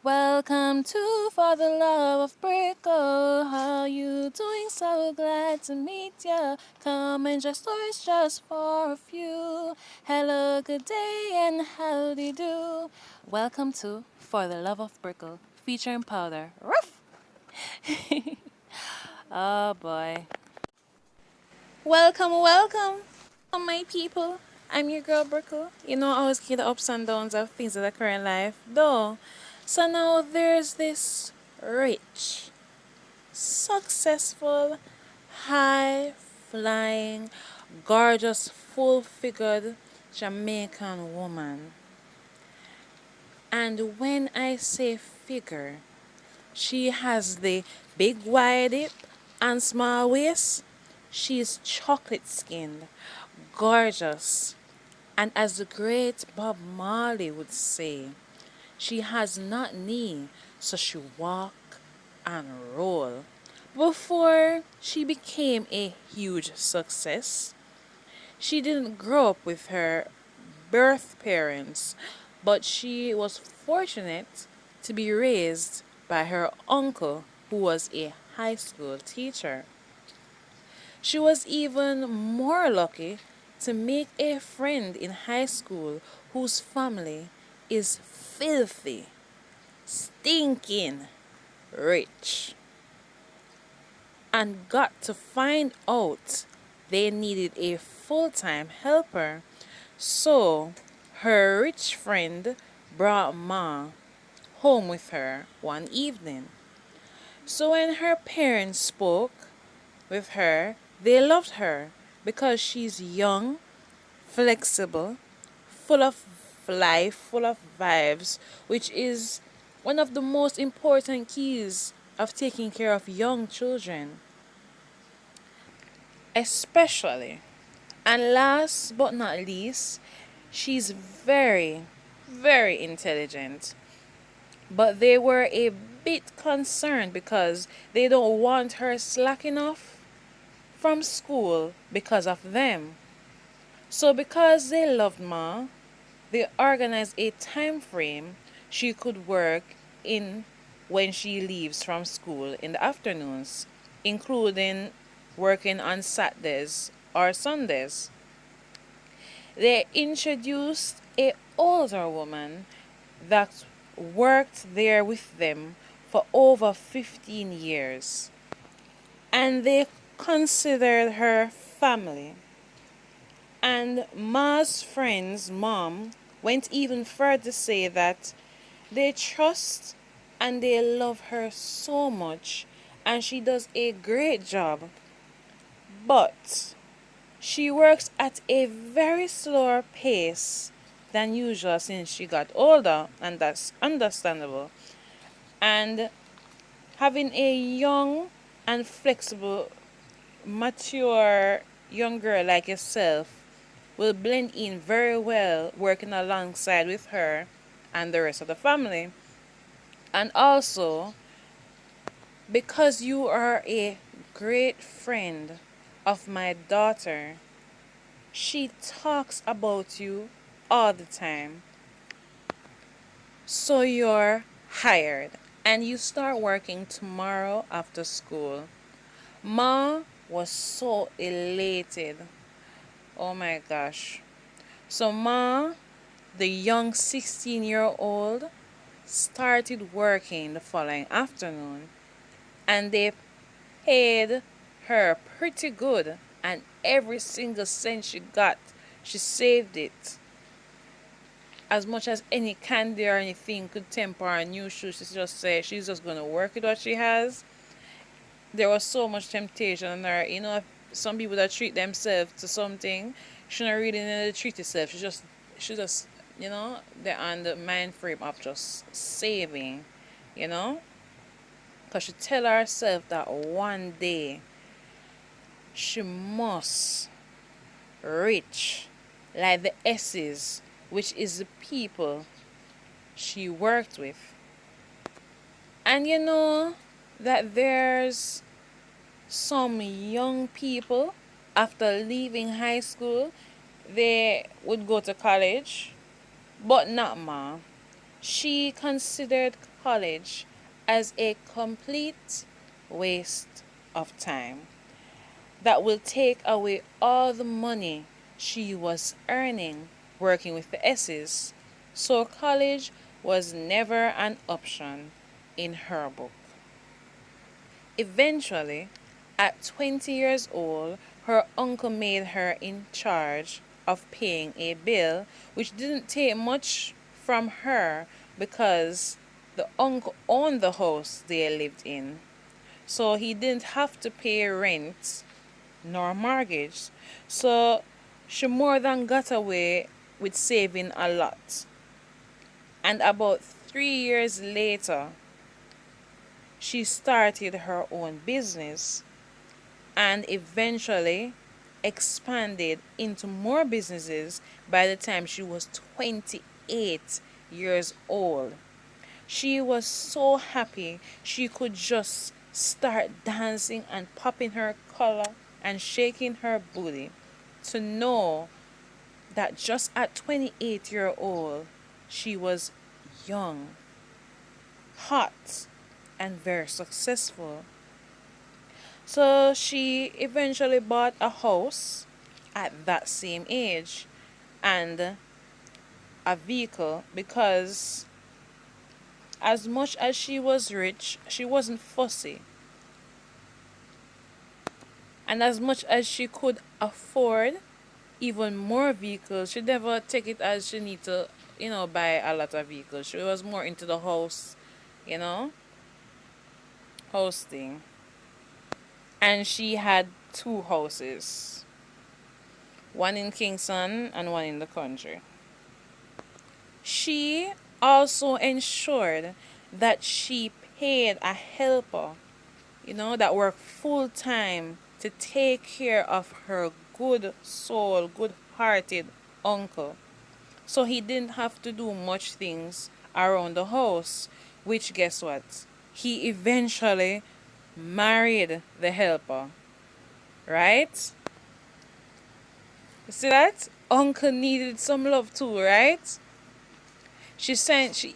Welcome to For the Love of Brickle. How you doing? So glad to meet ya. Come and just stories just for a few. Hello, good day, and how do you do? Welcome to For the Love of Brickle, featuring Powder. Ruff! Oh boy. Welcome, my people. I'm your girl Brickle. You know, I always get the ups and downs of things that occur in life, though. So now there's this rich, successful, high flying, gorgeous, full figured Jamaican woman. And when I say figure, she has the big wide hip and small waist. She's chocolate skinned, gorgeous, and as the great Bob Marley would say, she has not knee, so she walk and roll. Before she became a huge success, she didn't grow up with her birth parents, but she was fortunate to be raised by her uncle, who was a high school teacher. She was even more lucky to make a friend in high school whose family is filthy, stinking rich, and got to find out they needed a full time helper. So her rich friend brought Ma home with her one evening. So when her parents spoke with her, they loved her because she's young, flexible, full of life, full of vibes, which is one of the most important keys of taking care of young children, especially. And last but not least, she's very, very intelligent. But they were a bit concerned because they don't want her slacking off from school because of them. So because they loved Ma, they organized a time frame she could work in when she leaves from school in the afternoons, including working on Saturdays or Sundays. They introduced a older woman that worked there with them for over 15 years, and they considered her family. And Ma's friend's mom went even further to say that they trust and they love her so much, and she does a great job. But she works at a very slower pace than usual since she got older, and that's understandable. And having a young and flexible, mature young girl like yourself will blend in very well working alongside with her and the rest of the family. And also, because you are a great friend of my daughter, she talks about you all the time. So you're hired and you start working tomorrow after school. Ma was so elated. Oh my gosh. So Ma, the young 16-year-old, started working the following afternoon, and they paid her pretty good, and every single cent she got, she saved it. As much as any candy or anything could temper her new shoes, she just said she's just gonna work with what she has. There was so much temptation on her. You know, some people that treat themselves to something, she not really need to treat herself. She just, they're on the mind frame of just saving, you know. Cause she tell herself that one day she must reach like the S's, which is the people she worked with. And you know that there's some young people after leaving high school, they would go to college, but not Ma. She considered college as a complete waste of time that will take away all the money she was earning working with the S's. So college was never an option in her book. Eventually, at 20 years old, her uncle made her in charge of paying a bill, which didn't take much from her because the uncle owned the house they lived in. So he didn't have to pay rent nor mortgage. So she more than got away with saving a lot. And about 3 years later, she started her own business and eventually expanded into more businesses by the time she was 28 years old. She was so happy she could just start dancing and popping her collar and shaking her booty to know that just at 28-year old she was young, hot, and very successful. So she eventually bought a house at that same age and a vehicle because as much as she was rich, she wasn't fussy. And as much as she could afford even more vehicles, she never take it as she need to, buy a lot of vehicles. She was more into the house, you know, house thing. And she had two houses, one in Kingston and one in the country. She also ensured that she paid a helper, that worked full time to take care of her good soul, good hearted uncle. So he didn't have to do much things around the house, which guess what? He eventually married the helper, right? You see that? Uncle needed some love too, right? She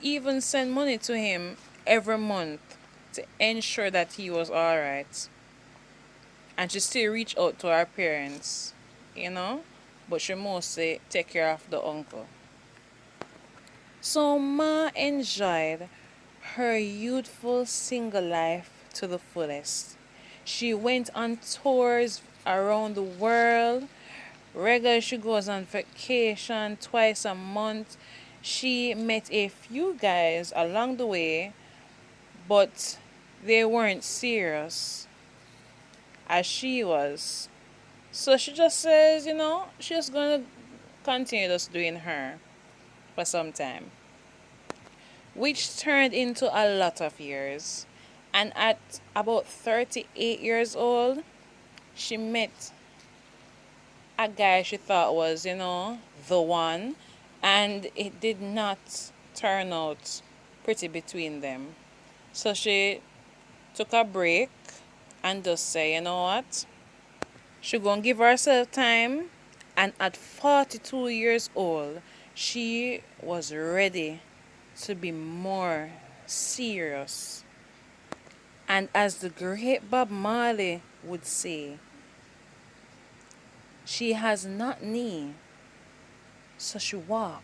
even sent money to him every month to ensure that he was alright. And she still reached out to her parents, you know? But she mostly take care of the uncle. So Ma enjoyed her youthful single life to the fullest. She went on tours around the world. Regularly, she goes on vacation twice a month. She met a few guys along the way, but they weren't serious as she was. So she just says, she's gonna continue just doing her for some time, which turned into a lot of years. And at about 38 years old, she met a guy she thought was, the one, and it did not turn out pretty between them. So she took a break and just say, you know what? She gonna give herself time, and at 42 years old, she was ready to be more serious. And as the great Bob Marley would say, she has not knee, so she walk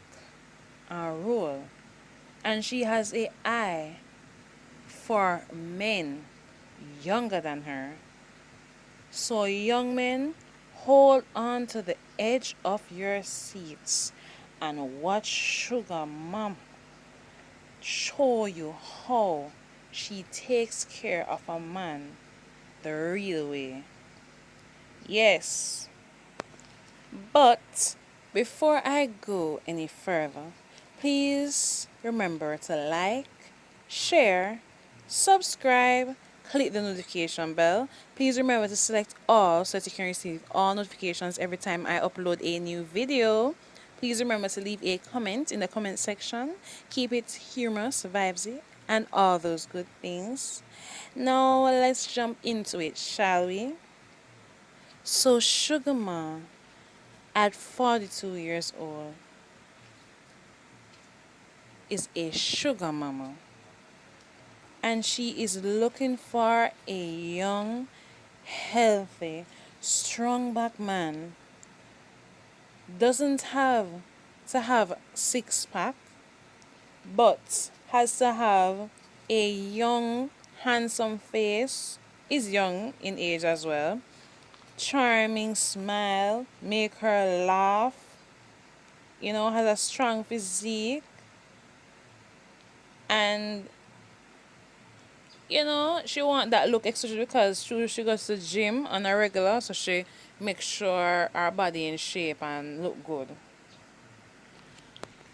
and roll. And she has a eye for men younger than her. So young men, hold on to the edge of your seats and watch Sugar Mom show you how she takes care of a man the real way. Yes, but before I go any further, please remember to like, share, subscribe, click the notification bell. Please remember to select all so that you can receive all notifications every time I upload a new video. Please remember to leave a comment in the comment section. Keep it humorous, vibesy, and all those good things. Now let's jump into it, shall we? So Sugar Ma, at 42 years old, is a sugar mama. And she is looking for a young, healthy, strong back man. Doesn't have to have six pack, but has to have a young, handsome face. Is young in age as well. Charming smile, make her laugh. Has a strong physique, and she want that look especially because she goes to the gym on a regular, so she makes sure her body in shape and look good.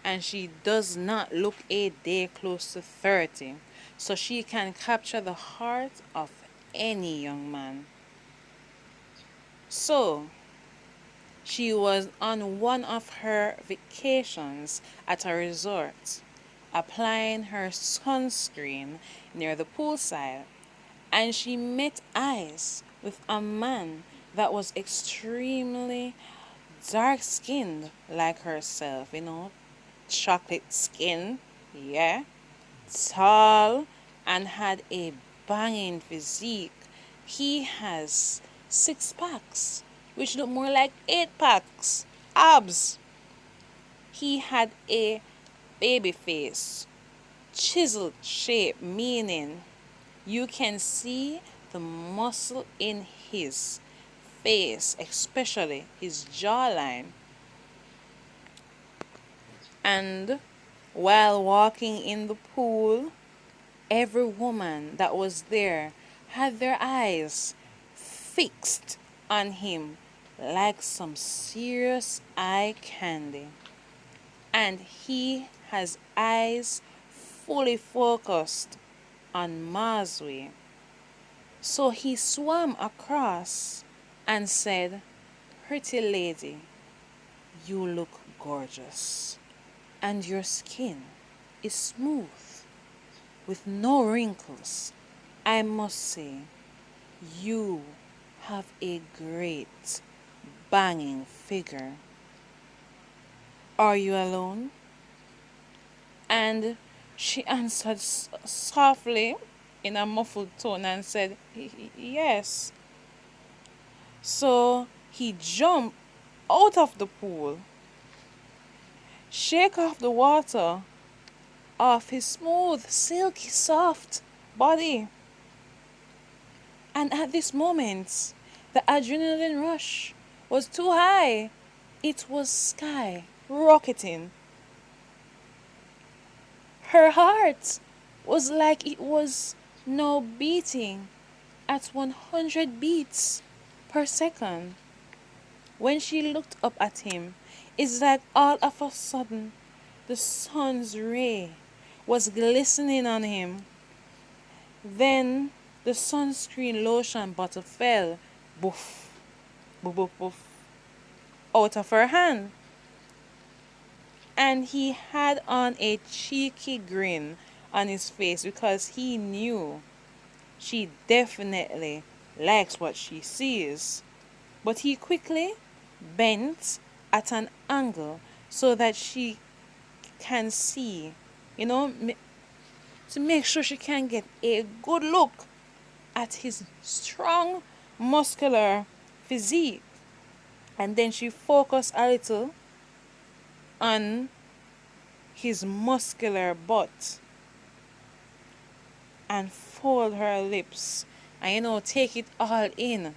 And she does not look a day close to 30, so she can capture the heart of any young man. So she was on one of her vacations at a resort, applying her sunscreen near the poolside, and she met eyes with a man that was extremely dark skinned like herself, chocolate skin, yeah, tall, and had a banging physique. He has six packs, which look more like eight packs. Abs. He had a baby face, chiseled shape, meaning you can see the muscle in his face, especially his jawline. And while walking in the pool, every woman that was there had their eyes fixed on him like some serious eye candy. And he has eyes fully focused on Maswe. So he swam across and said, "Pretty lady, you look gorgeous, and your skin is smooth with no wrinkles. I must say, you have a great banging figure. Are you alone?" And she answered softly in a muffled tone and said, "Yes." So he jumped out of the pool, shake off the water off his smooth, silky, soft body. And at this moment, the adrenaline rush was too high. It was sky rocketing. Her heart was like it was now beating at 100 beats per second. When she looked up at him, it's like all of a sudden the sun's ray was glistening on him. Then the sunscreen lotion bottle fell, boof, boof, boof, boof, out of her hand. And he had on a cheeky grin on his face because he knew she definitely likes what she sees. But he quickly bent at an angle so that she can see, you know, to make sure she can get a good look at his strong, muscular physique. And then she focused a little on his muscular butt and fold her lips and take it all in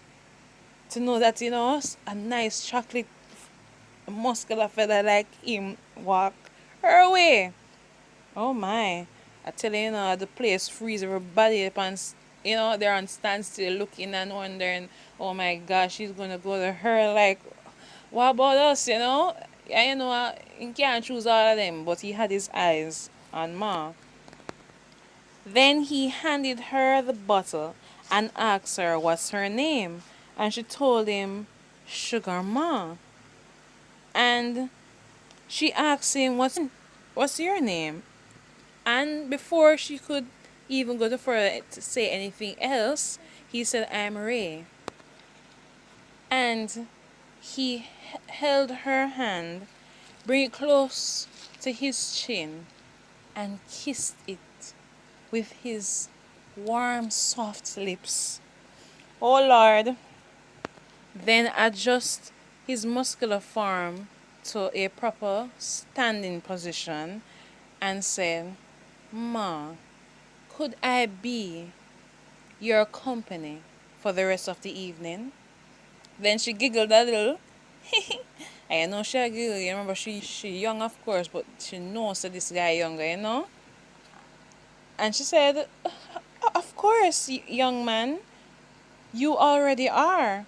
to know that a nice chocolate muscular fella like him walk her way. Oh my. I tell you, the place freeze everybody upon, they're on standstill looking and wondering, oh my gosh, she's gonna go to her like, what about us, Yeah, he can't choose all of them, but he had his eyes on Ma. Then he handed her the bottle and asked her what's her name, and she told him, Sugar Ma. And she asked him, what's your name? And before she could even go to further to say anything else, he said, I'm Ray. And he held her hand, bring it close to his chin, and kissed it with his warm, soft lips. Oh Lord. Then adjust his muscular form to a proper standing position and said, Ma, could I be your company for the rest of the evening? Then she giggled a little. I know she a giggle. You remember she young of course, but she knows that this guy younger. And she said, of course, young man, you already are.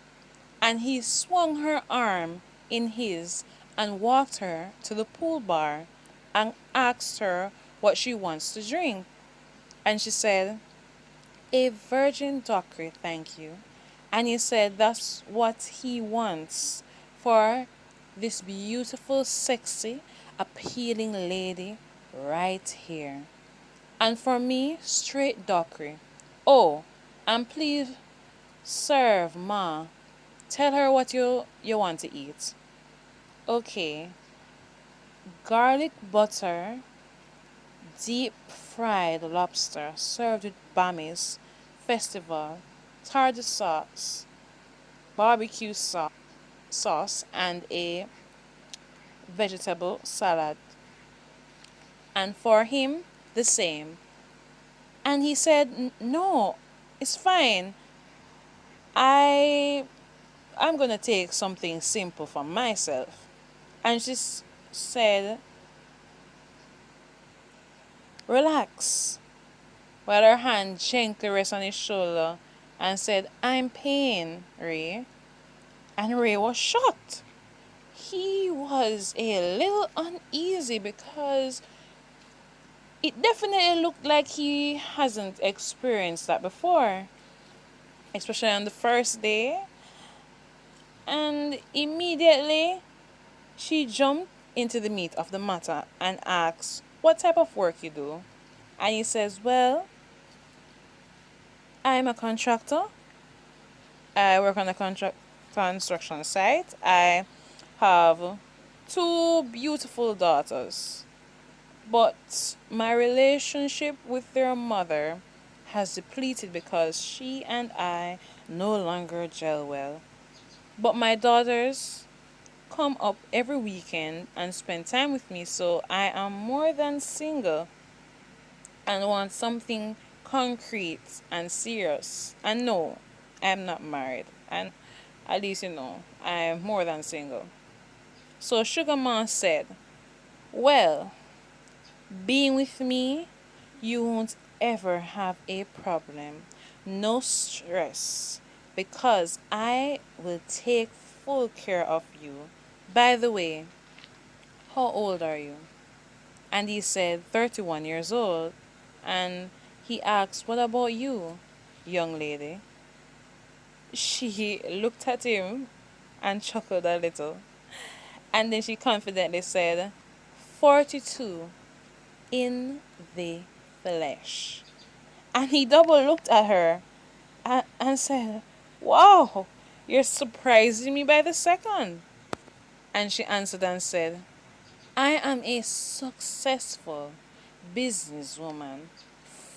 And he swung her arm in his and walked her to the pool bar and asked her what she wants to drink. And she said, a virgin daiquiri, thank you. And he said that's what he wants for this beautiful, sexy, appealing lady right here. And for me, straight daiquiri. Oh, and please serve Ma. Tell her what you want to eat. Okay, garlic butter, deep fried lobster served with Bami's festival, tartar sauce, barbecue sauce, and a vegetable salad. And for him, the same. And he said, No, it's fine. I I'm gonna take something simple for myself. And she said, Relax, while her hand gently rested on his shoulder and said, I'm pain, Ray. And Ray was shocked. He was a little uneasy because it definitely looked like he hasn't experienced that before, especially on the first day. And immediately she jumped into the meat of the matter and asked, What type of work you do? And he says, Well, I'm a contractor. I work on a construction site. I have two beautiful daughters. But my relationship with their mother has depleted because she and I no longer gel well. But my daughters come up every weekend and spend time with me, so I am more than single and want something concrete and serious. And no, I'm not married. And at least I'm more than single. So Sugar Mom said, Well, being with me, you won't ever have a problem. No stress. Because I will take full care of you. By the way, how old are you? And he said, 31 years old. And he asked, What about you, young lady? She looked at him and chuckled a little. And then she confidently said, 42 in the flesh. And he double looked at her and said, Wow, you're surprising me by the second. And she answered and said, I am a successful businesswoman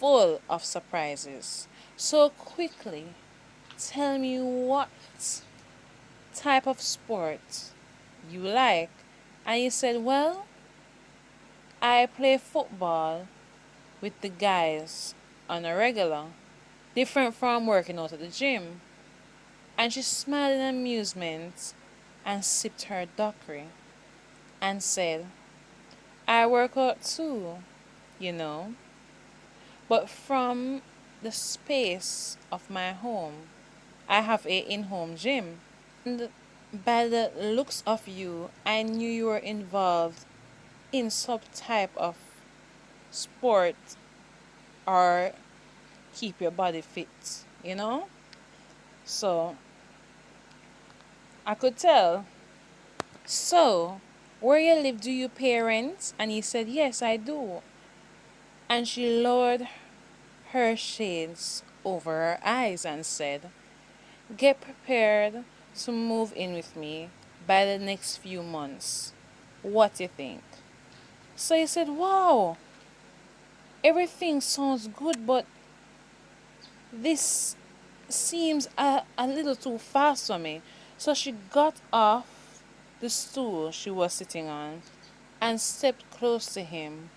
full of surprises. So quickly, tell me what type of sport you like. And he said, Well, I play football with the guys on a regular, different from working out at the gym. And she smiled in amusement and sipped her daiquiri and said, I work out too, you know, but from the space of my home. I have a in-home gym. And by the looks of you, I knew you were involved in some type of sport or keep your body fit. So I could tell. So, where you live, do you pay rent? And he said, Yes, I do. And she lowered her shades over her eyes and said, Get prepared to move in with me by the next few months. What do you think? So he said, Wow, Everything sounds good, but this seems a little too fast for me. So she got off the stool she was sitting on and stepped close to him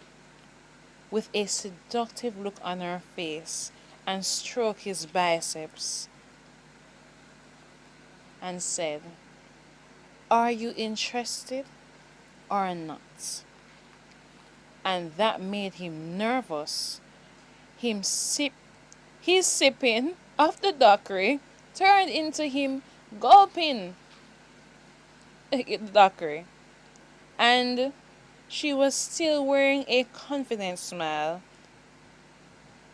with a seductive look on her face and stroked his biceps and said, "Are you interested or not?" And that made him nervous. Him sip His sipping of the daiquiri turned into him gulping the daiquiri. And she was still wearing a confident smile,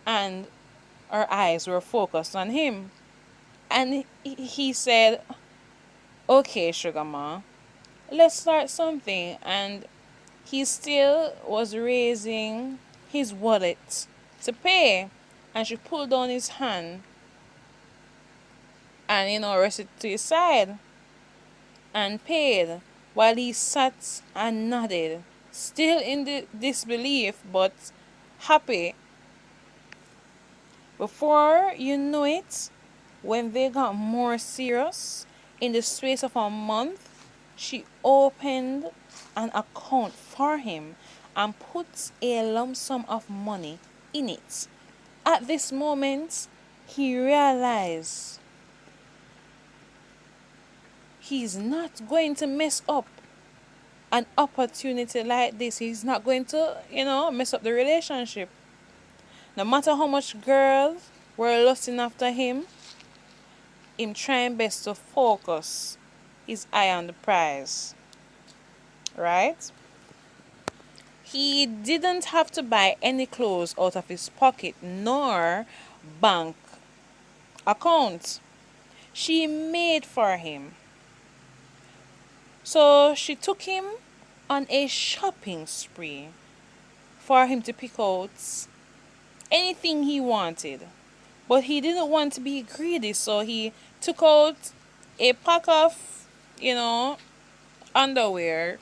and her eyes were focused on him. And he said, "Okay, Sugar Ma, let's start something." And he still was raising his wallet to pay. And she pulled down his hand and, rested to his side and paid while he sat and nodded, still in disbelief but happy. Before you know it, when they got more serious, in the space of a month, she opened an account for him and put a lump sum of money in it. At this moment, he realized he's not going to mess up an opportunity like this. He's not going to, mess up the relationship. No matter how much girls were lusting after him trying best to focus his eye on the prize. Right? He didn't have to buy any clothes out of his pocket nor bank account. She made for him. So she took him on a shopping spree for him to pick out anything he wanted. But he didn't want to be greedy, so he took out a pack of, you know, underwear,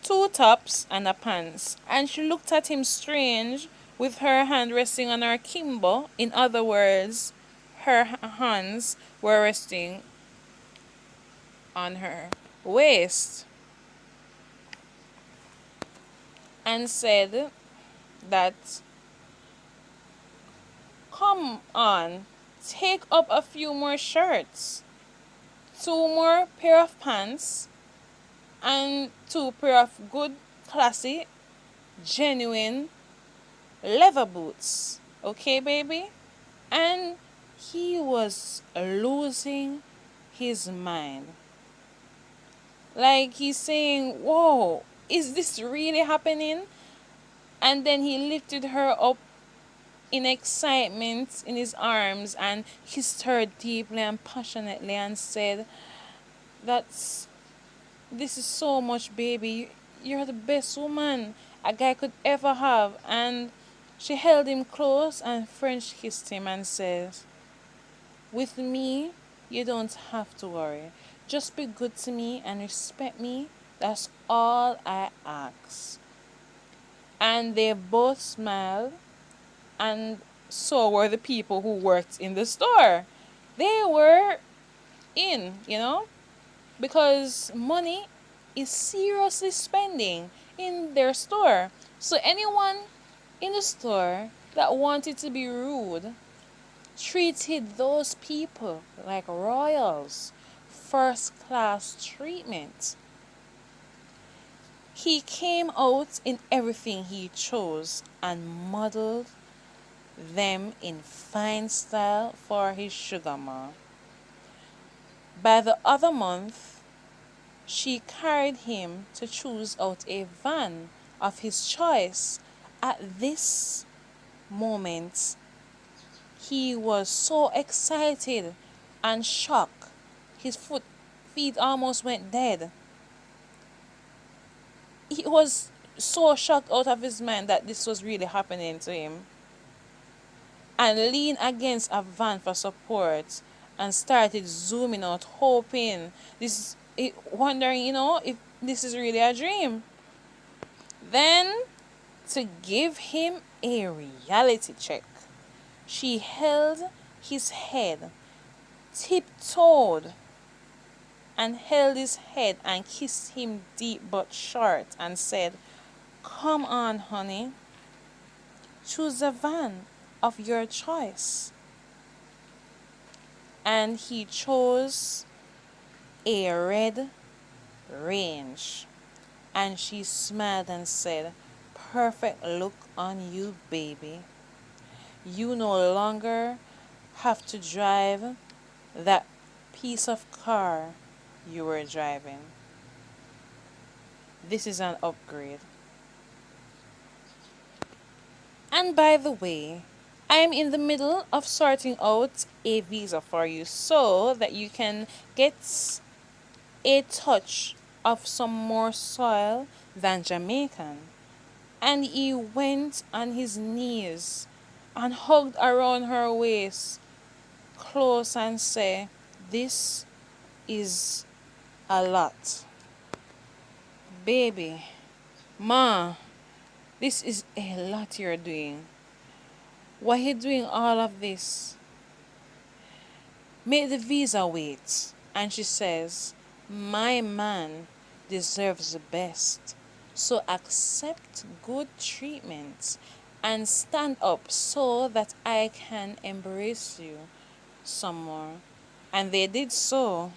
two tops, and a pants. And she looked at him strange with her hand resting on her kimbo. In other words, her hands were resting on her waist, and said that, "Come on, take up a few more shirts, two more pair of pants, and two pair of good, classy, genuine leather boots. Okay, baby?" And he was losing his mind. Like he's saying, "Whoa, is this really happening?" And then he lifted her up in excitement in his arms and kissed her deeply and passionately and said, "That's this is so much, baby. You're the best woman a guy could ever have." And she held him close and French kissed him and said, "With me, you don't have to worry. Just be good to me and respect me. That's all I ask." And they both smiled, and so were the people who worked in the store. They were in, because money is seriously spending in their store. So anyone in the store that wanted to be rude treated those people like royals, first class treatment. He came out in everything he chose and modeled them in fine style for his sugar ma. By the other month, she carried him to choose out a van of his choice. At this moment, he was so excited and shocked. His feet almost went dead. He was so shocked out of his mind that this was really happening to him, and leaned against a van for support and started zooming out, hoping wondering, if this is really a dream. Then, to give him a reality check. She held his head, tiptoed, and held his head and kissed him deep but short and said, "Come on, honey, choose a van of your choice." And he chose a red range. And she smiled and said, "Perfect look on you, baby. You no longer have to drive that piece of car you were driving. This is an upgrade." And by the way, I am in the middle of sorting out a visa for you so that you can get a touch of some more soil than Jamaican. And he went on his knees and hugged around her waist close and said, "This is a lot. Baby, ma, this is a lot you're doing. Why are you doing all of this? Make the visa wait." And she says, "My man deserves the best. So accept good treatment and stand up so that I can embrace you some more." And they did so.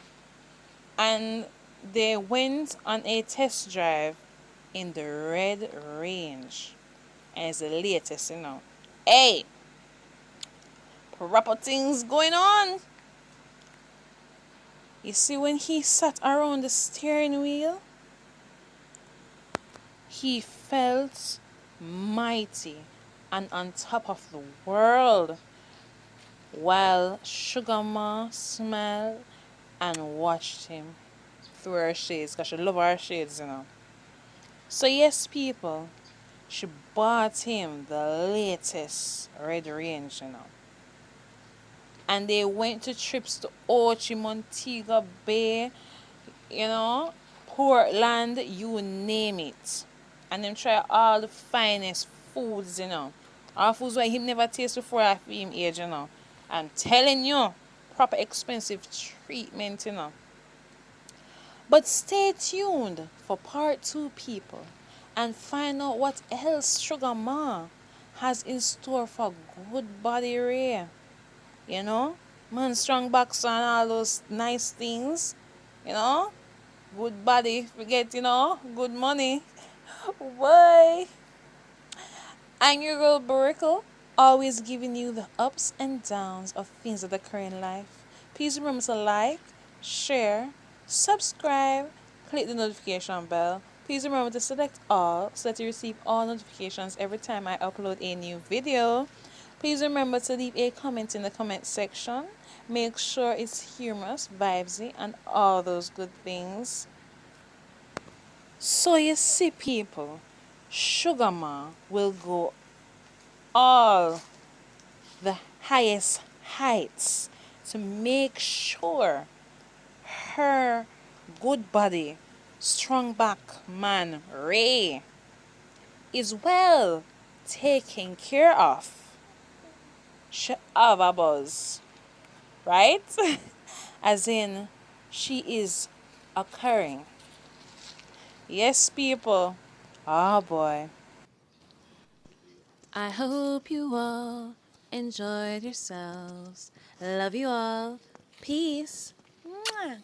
And they went on a test drive in the Red Range. And it's the latest, you know. Hey, proper things going on. You see, when he sat around the steering wheel, he felt mighty and on top of the world, while Sugar Ma smiled and watched him through her shades, because she loved her shades, you know. So, yes, people, she bought him the latest Red Range, you know. And they went to trips to Ochi, Montego Bay, you know, Portland, you name it. And them try all the finest foods, you know. All foods where he never tasted before at him age, you know. I'm telling you, proper expensive treatment, you know. But stay tuned for part two, people, and find out what else Sugar Ma has in store for good body Ray. You know? Man, strong box and all those nice things. You know? Good body, forget, you know, good money. Bye. I'm your girl Brickle, always giving you the ups and downs of things that occur in life. Please remember to like, share, subscribe, click the notification bell. Please remember to select all so that you receive all notifications every time I upload a new video. Please remember to leave a comment in the comment section. Make sure it's humorous, vibesy, and all those good things. So you see, people, Sugar Ma will go all the highest heights to make sure her good body, strong back man Ray is well taken care of. She have a buzz, right? As in, she is occurring. Yes, people. Oh boy. I hope you all enjoyed yourselves. Love you all. Peace. Mwah.